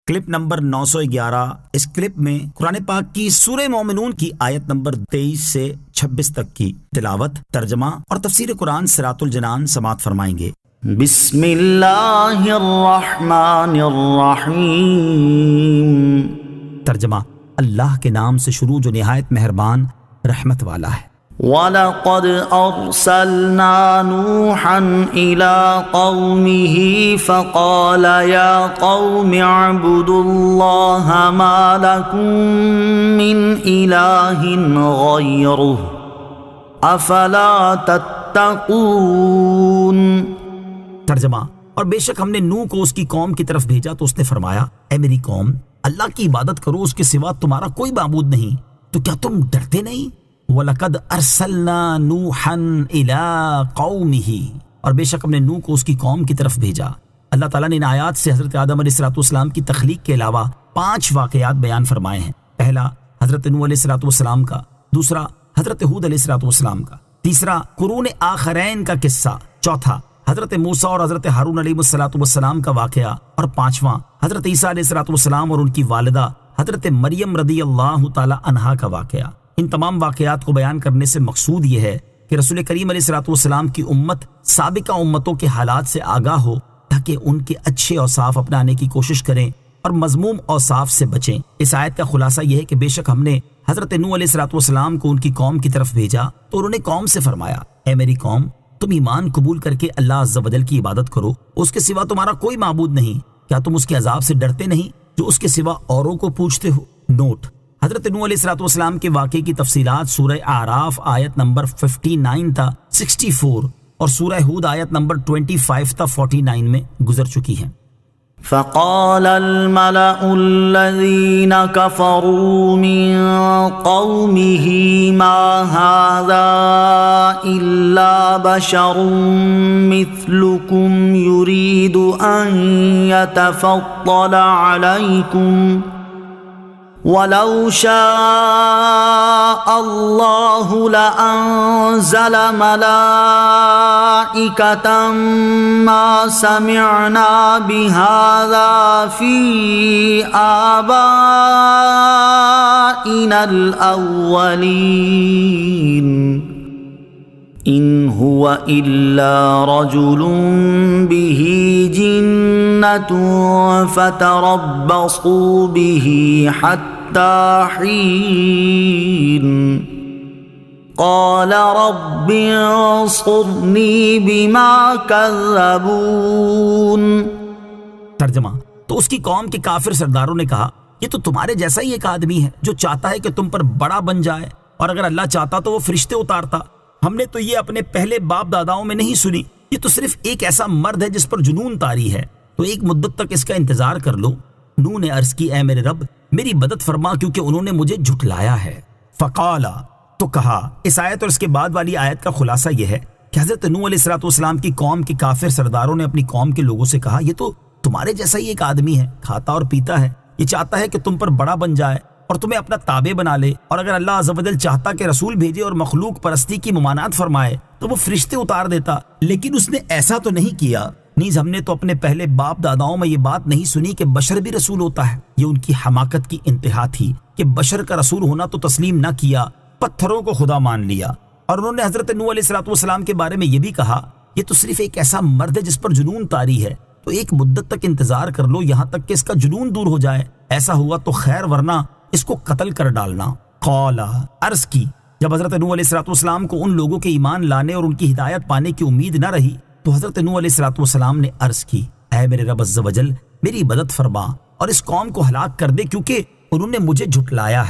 Clip number 911۔ اس clip میں قرآن پاک کی سورہ مومنون کی آیت نمبر 23 سے 26 تک کی تلاوت، ترجمہ اور تفسیر قرآن صراط الجنان سماعت فرمائیں گے۔ بسم اللہ الرحمن الرحیم۔ ترجمہ، اللہ کے نام سے شروع جو نہایت مہربان رحمت والا ہے۔ وَلَقَدْ أَرْسَلْنَا نُوحًا إِلَىٰ قَوْمِهِ فَقَالَ يَا قَوْمِ اعْبُدُوا اللَّهَ مَا لَكُم مِّنْ إِلَٰهٍ غَيْرُهُ أَفَلَا تَتَّقُونَ۔ ترجمہ، اور بے شک ہم نے نوح کو اس کی قوم کی طرف بھیجا تو اس نے فرمایا، اے میری قوم، اللہ کی عبادت کرو، اس کے سوا تمہارا کوئی معبود نہیں، تو کیا تم ڈرتے نہیں؟ وَلَقَدْ أَرْسَلْنَا نُوحًا إِلَىٰ قَوْمِهِ، اور بے شک ہم نے نوح کو اس کی قوم کی طرف بھیجا۔ اللہ تعالیٰ نے ان آیات سے حضرت آدم علیہ السلام کی تخلیق کے علاوہ 5 واقعات بیان فرمائے ہیں۔ پہلا حضرت نوح علیہ السلام کا، دوسرا حضرت ہود علیہ السلام کا، تیسرا قرون آخرین کا قصہ، چوتھا حضرت موسیٰ اور حضرت ہارون علیہ السلام کا واقعہ، اور پانچواں حضرت عیسیٰ علیہ السلام اور ان کی والدہ حضرت مریم رضی اللہ تعالی عنہا کا واقعہ۔ ان تمام واقعات کو بیان کرنے سے مقصود یہ ہے کہ رسول کریم علیہ السلام کی امت سابقہ امتوں کے حالات سے آگاہ ہو، تاکہ ان کے اچھے اوصاف اپنانے کی کوشش کریں اور مذموم اوصاف سے بچیں۔ اس آیت کا خلاصہ یہ ہے کہ بے شک ہم نے حضرت نوح علیہ السلام کو ان کی قوم کی طرف بھیجا تو انہوں نے قوم سے فرمایا، اے میری قوم، تم ایمان قبول کر کے اللہ عز و جل کی عبادت کرو، اس کے سوا تمہارا کوئی معبود نہیں، کیا تم اس کے عذاب سے ڈرتے نہیں جو اس کے سوا اوروں کو پوچھتے ہو؟ نوٹ: حضرت نوح علیہ السلام کے واقعے کی تفصیلات سورہ اعراف آیت نمبر 59 تا 64 اور سورہ ہود آیت نمبر 25 تا 49 میں گزر چکی ہیں۔ فقال الملأ الذين كفروا من قومه ما هذا إلا بشر مثلكم يريد أن يتفضل عليكم وَلَوْ شَاءَ اللَّهُ لَأَنزَلَ مَلَائِكَةً مَا سَمِعْنَا بِهَذَا فِي آبَائِنَا الْأَوَّلِينَ إِنْ هُوَ إِلَّا رَجُلٌ بِهِ جِنَّةٌ فَتَرَبَّصُوا بِهِ حَتَّى حِينٍ قَالَ رَبِّ انصُرْنِي بِمَا كَذَّبُونِ۔ ترجمہ، تو اس کی قوم کے کافر سرداروں نے کہا، یہ تو تمہارے جیسا ہی ایک آدمی ہے جو چاہتا ہے کہ تم پر بڑا بن جائے، اور اگر اللہ چاہتا تو وہ فرشتے اتارتا۔ ہم نے تو یہ اپنے پہلے باپ داداؤں میں نہیں سنی، یہ تو صرف ایک ایسا مرد ہے جس پر جنون طاری ہے، تو ایک مدت تک اس کا انتظار کر لو۔ نوح نے عرض کی، اے میرے رب، میری مدد فرما کیونکہ انہوں نے مجھے جھٹلایا ہے۔ فقالا، تو کہا۔ اس آیت اور اس کے بعد والی آیت کا خلاصہ یہ ہے کہ حضرت نوح علیہ السلام کی قوم کے کافر سرداروں نے اپنی قوم کے لوگوں سے کہا، یہ تو تمہارے جیسا ہی ایک آدمی ہے، کھاتا اور پیتا ہے، یہ چاہتا ہے کہ تم پر بڑا بن جائے اور تمہیں اپنا تابع بنا لے، اور اگر اللہ عز و جل چاہتا کہ رسول بھیجے اور مخلوق پرستی کی ممانعت فرمائے تو وہ فرشتے اتار دیتا، لیکن اس نے ایسا تو نہیں کیا۔ نیز ہم نے تو اپنے پہلے باپ داداؤں میں یہ بات نہیں سنی کہ بشر بھی رسول ہوتا ہے۔ یہ ان کی حماقت کی انتہا تھی کہ بشر کا رسول ہونا تو تسلیم نہ کیا، پتھروں کو خدا مان لیا۔ اور انہوں نے حضرت نوح علیہ السلام کے بارے میں یہ بھی کہا، یہ تو صرف ایک ایسا مرد ہے جس پر جنون طاری ہے، تو ایک مدت تک انتظار کر لو یہاں تک کہ اس کا جنون دور ہو جائے، ایسا ہوا تو خیر، ورنہ اس کو قتل کر ڈالنا۔ قال، عرض کی، جب حضرت نوح علیہ السلام کو ان لوگوں کے ایمان لانے اور ان کی ہدایت پانے کی امید نہ رہی تو حضرت نوح علیہ السلام نے عرض کی، اے میرے رب عز و جل، میری مدد فرما اور اس قوم کو ہلاک کر دے کیونکہ انہوں نے مجھے جھٹلایا ہے۔